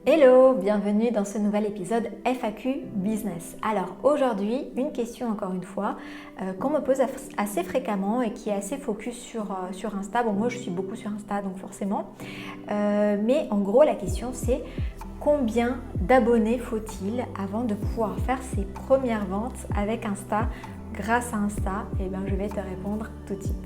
Hello, bienvenue dans ce nouvel épisode FAQ Business. Alors aujourd'hui, une question encore une fois qu'on me pose assez fréquemment et qui est assez focus sur Insta. Bon, moi je suis beaucoup sur Insta donc forcément. Mais en gros la question c'est combien d'abonnés faut-il avant de pouvoir faire ses premières ventes avec Insta grâce à Insta? Et bien je vais te répondre tout de suite.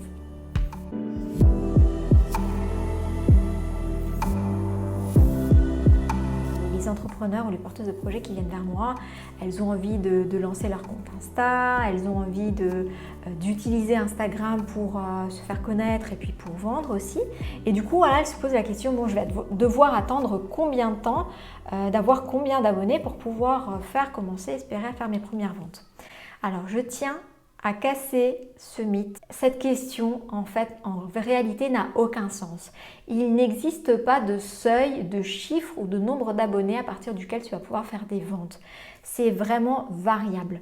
Les entrepreneurs ou les porteuses de projets qui viennent vers moi, elles ont envie de lancer leur compte Insta, elles ont envie d'utiliser Instagram pour se faire connaître et puis pour vendre aussi. Et du coup, voilà, elles se posent la question, bon, je vais devoir attendre combien de temps, d'avoir combien d'abonnés pour pouvoir espérer à faire mes premières ventes. Alors, je tiens à casser ce mythe. Cette question, en réalité, n'a aucun sens. Il n'existe pas de seuil, de chiffre ou de nombre d'abonnés à partir duquel tu vas pouvoir faire des ventes. C'est vraiment variable.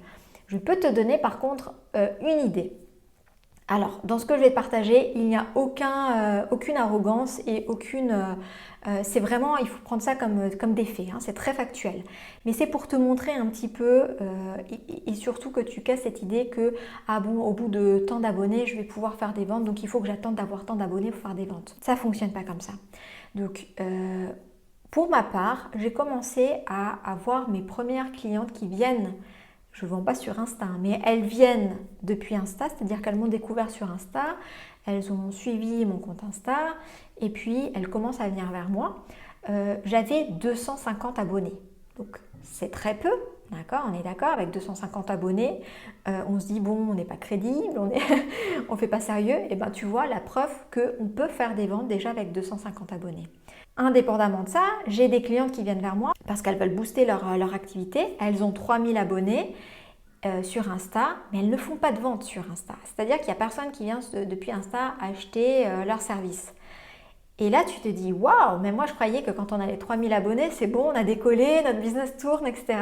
Je peux te donner par contre une idée. Alors, dans ce que je vais te partager, il n'y a aucune arrogance et c'est vraiment, il faut prendre ça comme des faits, hein, c'est très factuel. Mais c'est pour te montrer un petit peu et surtout que tu casses cette idée que, ah bon, au bout de tant d'abonnés, je vais pouvoir faire des ventes, donc il faut que j'attende d'avoir tant d'abonnés pour faire des ventes. Ça ne fonctionne pas comme ça. Donc, pour ma part, j'ai commencé à avoir mes premières clientes qui viennent. Je ne vends pas sur Insta, mais elles viennent depuis Insta, c'est-à-dire qu'elles m'ont découvert sur Insta, elles ont suivi mon compte Insta et puis elles commencent à venir vers moi. J'avais 250 abonnés, donc c'est très peu, d'accord, on est d'accord, avec 250 abonnés, on se dit bon, on n'est pas crédible, on ne fait pas sérieux, et bien tu vois la preuve qu'on peut faire des ventes déjà avec 250 abonnés. Indépendamment de ça, j'ai des clientes qui viennent vers moi parce qu'elles veulent booster leur activité. Elles ont 3000 abonnés sur Insta, mais elles ne font pas de vente sur Insta. C'est-à-dire qu'il n'y a personne qui vient depuis Insta acheter leur service. Et là, tu te dis, waouh, mais moi je croyais que quand on avait 3000 abonnés, c'est bon, on a décollé, notre business tourne, etc.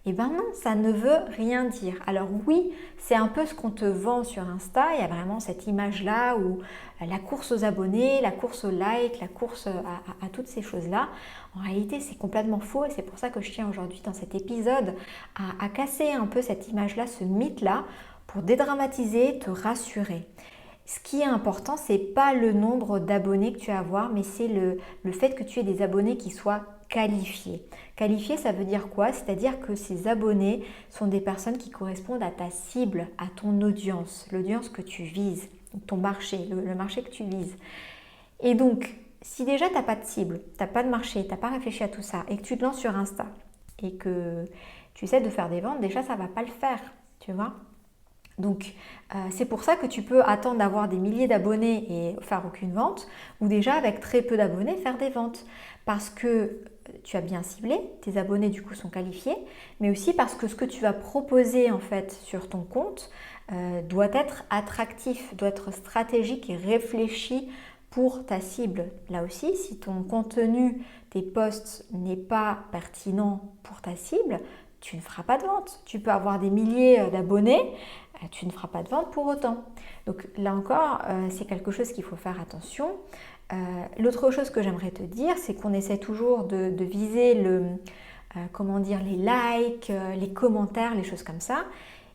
Eh bien non, ça ne veut rien dire. Alors oui, c'est un peu ce qu'on te vend sur Insta. Il y a vraiment cette image-là où la course aux abonnés, la course aux likes, la course à toutes ces choses-là. En réalité, c'est complètement faux et c'est pour ça que je tiens aujourd'hui dans cet épisode à casser un peu cette image-là, ce mythe-là, pour dédramatiser, te rassurer. Ce qui est important, c'est pas le nombre d'abonnés que tu vas avoir, mais c'est le fait que tu aies des abonnés qui soient qualifiés. Qualifiés, ça veut dire quoi? C'est-à-dire que ces abonnés sont des personnes qui correspondent à ta cible, à ton audience, l'audience que tu vises, ton marché, le marché que tu vises. Et donc, si déjà tu n'as pas de cible, tu n'as pas de marché, tu n'as pas réfléchi à tout ça, et que tu te lances sur Insta, et que tu essaies de faire des ventes, déjà ça ne va pas le faire, tu vois. Donc, c'est pour ça que tu peux attendre d'avoir des milliers d'abonnés et faire aucune vente, ou déjà avec très peu d'abonnés faire des ventes. Parce que tu as bien ciblé, tes abonnés du coup sont qualifiés, mais aussi parce que ce que tu vas proposer en fait sur ton compte doit être attractif, doit être stratégique et réfléchi pour ta cible. Là aussi, si ton contenu, tes posts n'est pas pertinent pour ta cible, tu ne feras pas de vente. Tu peux avoir des milliers d'abonnés, tu ne feras pas de vente pour autant. Donc là encore, c'est quelque chose qu'il faut faire attention. L'autre chose que j'aimerais te dire, c'est qu'on essaie toujours de viser les likes, les commentaires, les choses comme ça.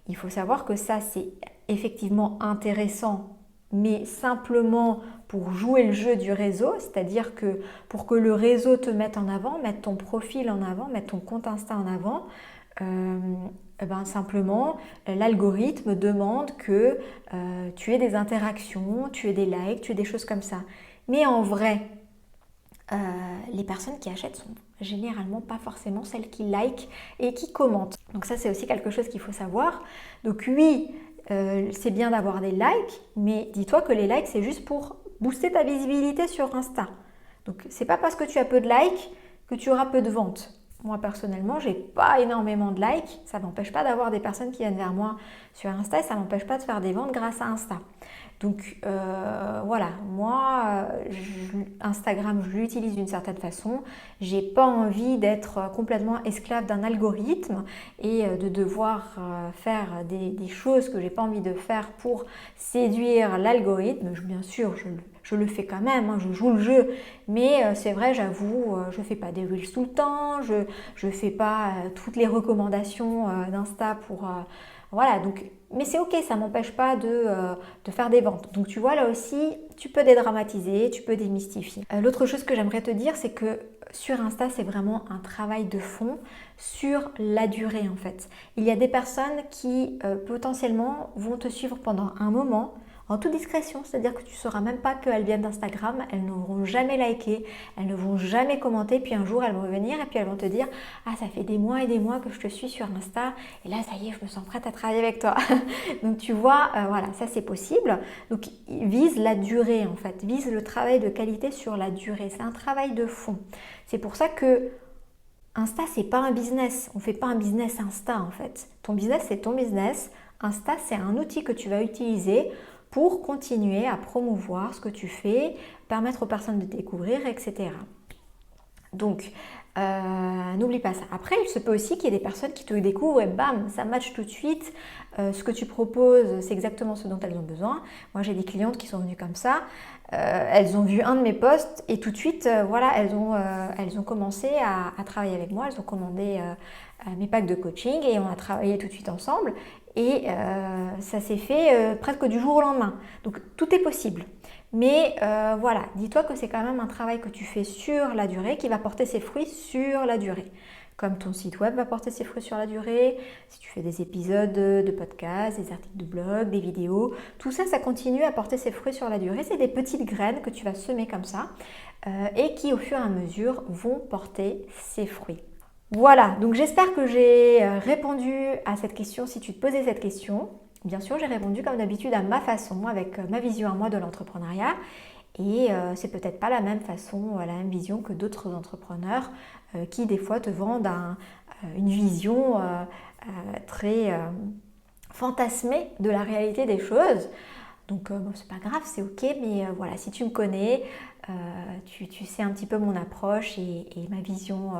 Il faut savoir que ça, c'est effectivement intéressant, mais simplement pour jouer le jeu du réseau, c'est-à-dire que pour que le réseau te mette en avant, mette ton profil en avant, mette ton compte Insta en avant, simplement l'algorithme demande que tu aies des interactions, tu aies des likes, tu aies des choses comme ça. Mais en vrai, les personnes qui achètent sont généralement pas forcément celles qui likent et qui commentent. Donc ça, c'est aussi quelque chose qu'il faut savoir. Donc oui, c'est bien d'avoir des likes, mais dis-toi que les likes, c'est juste pour booster ta visibilité sur Insta. Donc c'est pas parce que tu as peu de likes que tu auras peu de ventes. Moi personnellement, j'ai pas énormément de likes, ça m'empêche pas d'avoir des personnes qui viennent vers moi sur Insta et ça m'empêche pas de faire des ventes grâce à Insta. Donc voilà, moi Instagram je l'utilise d'une certaine façon, j'ai pas envie d'être complètement esclave d'un algorithme et de devoir faire des choses que j'ai pas envie de faire pour séduire l'algorithme. Bien sûr, Je le fais quand même, hein, je joue le jeu, mais c'est vrai, j'avoue, je ne fais pas des reels tout le temps, je ne fais pas toutes les recommandations d'Insta pour... voilà, donc, mais c'est ok, ça ne m'empêche pas de faire des ventes. Donc tu vois, là aussi, tu peux dédramatiser, tu peux démystifier. L'autre chose que j'aimerais te dire, c'est que sur Insta, c'est vraiment un travail de fond sur la durée en fait. Il y a des personnes qui potentiellement vont te suivre pendant un moment, en toute discrétion, c'est-à-dire que tu ne sauras même pas qu'elles viennent d'Instagram, elles n'auront jamais liké, elles ne vont jamais commenter, puis un jour elles vont revenir et puis elles vont te dire « Ah, ça fait des mois et des mois que je te suis sur Insta et là, ça y est, je me sens prête à travailler avec toi. » Donc tu vois, voilà, ça c'est possible. Donc vise la durée en fait, vise le travail de qualité sur la durée. C'est un travail de fond. C'est pour ça que Insta, c'est pas un business. On fait pas un business Insta en fait. Ton business, c'est ton business. Insta, c'est un outil que tu vas utiliser pour continuer à promouvoir ce que tu fais, permettre aux personnes de découvrir, etc. Donc, n'oublie pas ça. Après, il se peut aussi qu'il y ait des personnes qui te découvrent et bam, ça match tout de suite. Ce que tu proposes, c'est exactement ce dont elles ont besoin. Moi, j'ai des clientes qui sont venues comme ça. Elles ont vu un de mes posts et tout de suite, voilà, elles ont commencé à travailler avec moi. Elles ont commandé mes packs de coaching et on a travaillé tout de suite ensemble. Et ça s'est fait presque du jour au lendemain. Donc, tout est possible. Mais voilà, dis-toi que c'est quand même un travail que tu fais sur la durée qui va porter ses fruits sur la durée. Comme ton site web va porter ses fruits sur la durée, si tu fais des épisodes de podcast, des articles de blog, des vidéos, tout ça, ça continue à porter ses fruits sur la durée. C'est des petites graines que tu vas semer comme ça et qui au fur et à mesure vont porter ses fruits. Voilà, donc j'espère que j'ai répondu à cette question si tu te posais cette question. Bien sûr, j'ai répondu comme d'habitude à ma façon, avec ma vision à moi de l'entrepreneuriat. Et c'est peut-être pas la même façon, la même vision que d'autres entrepreneurs qui des fois te vendent une vision très fantasmée de la réalité des choses. Donc bon, c'est pas grave, c'est ok, mais voilà, si tu me connais, tu sais un petit peu mon approche et ma vision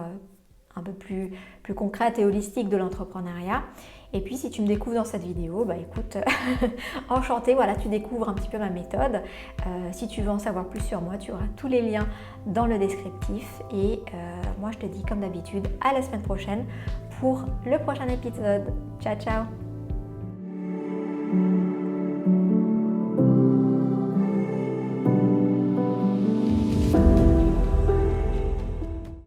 un peu plus concrète et holistique de l'entrepreneuriat. Et puis si tu me découvres dans cette vidéo, bah écoute, enchantée, voilà, tu découvres un petit peu ma méthode. Si tu veux en savoir plus sur moi, tu auras tous les liens dans le descriptif. Et moi je te dis comme d'habitude à la semaine prochaine pour le prochain épisode. Ciao ciao.